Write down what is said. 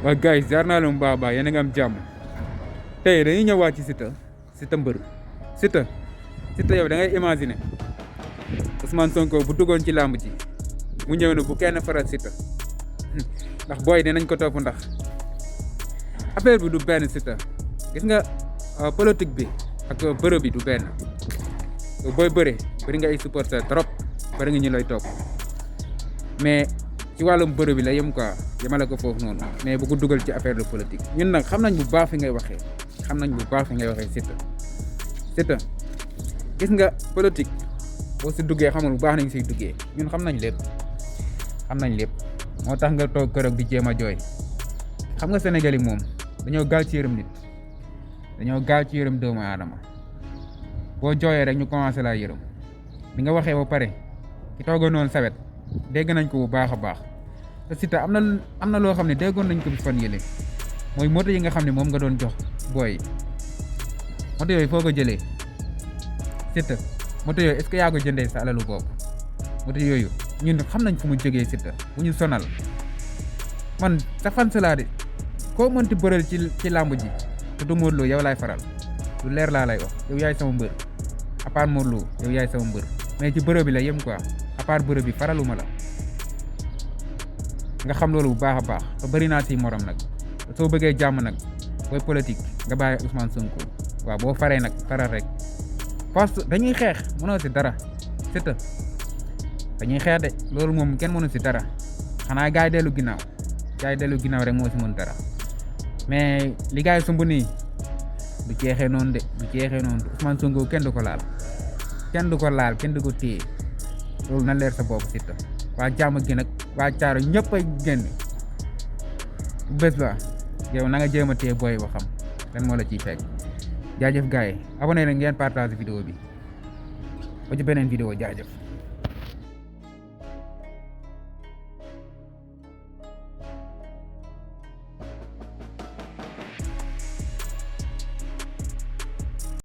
waa gars yi jaar naa la mu baax a baax yéen a ngi am jàmm tey dañuy ñëwaat ci Siteu mbër Siteu yow da ngay imaginer Ousmane Sonko bu duggoon ci làmb ji mu ñëw ne bu kenn faral Siteu ndax booy dinañ ko topp ndax affaire bi du benn Siteu gis nga politique bi ak bërëb bi du benn booy bëri nga ay supporter trop bëri nga ñu lay topp mais ci wàllum bërëb bi la yem quoi yemale ko foofu noonu mais bu ko dugal ci affaire de politique ñun nag xam nañ bu baax fi ngay waxee Siteu gis nga politique boo si duggee xamul bu baax nañ siy duggee ñun xam nañ lépp moo tax nga toog kër di jéem a jooy xam nga Sénégal yi moom dañoo gaaw ci yërëm nit dañoo gaaw ci yërëm doomu aadama boo jooyee rek ñu commencé laa yërëm bi nga waxee ba pare ki tooga noonu sawet dégg nañ ko bu baax a baax te Siteu am na loo xam ne déggoon nañ ko bi fan yële mooy moto yi nga xam ne moom nga doon jox booy moto yooyu foo ko jëlee Siteu moto yooyu est-ce que yaa ko jëndee sa alalu bopp moto yooyu ñun xam nañ fu mu jógee Siteu bu ñu sonal man sa fan sa laa de koo mënti bëral ci làmb ji te du Modou Lo yow laay faral lu leer laa lay wax yow yaay sama mbër à part Modou Lo yow yaay sama mbër mais ci bërëb bi la yem quoi à part bërëb bi faraluma la nga xam loolu bu baax a baax te bëri naa si morom nag soo bëggee jàmm nag booy politique nga bàyyi Ousmane Sonko waaw boo faree nag faral rek parce que dañuy xeex mënoo si dara Siteu dañuy xeex de loolu moom kenn mënu si dara xanaa gaay dellu ginnaaw rek moo si mën dara mais li gaay sumb nii du jeexee noonu Ousmane Sonko kenn du ko laal kenn du ko téye loolu na leer sa bopp Siteu waa jàmm gi nag waa caaro ñëpp ay génn bés ba yow na nga jéem a téye booy ba xam lan moo la ciy fekk jaajëf gars yi abonné na ngeen partage vidéo bi ba ci beneen vidéo jaajëf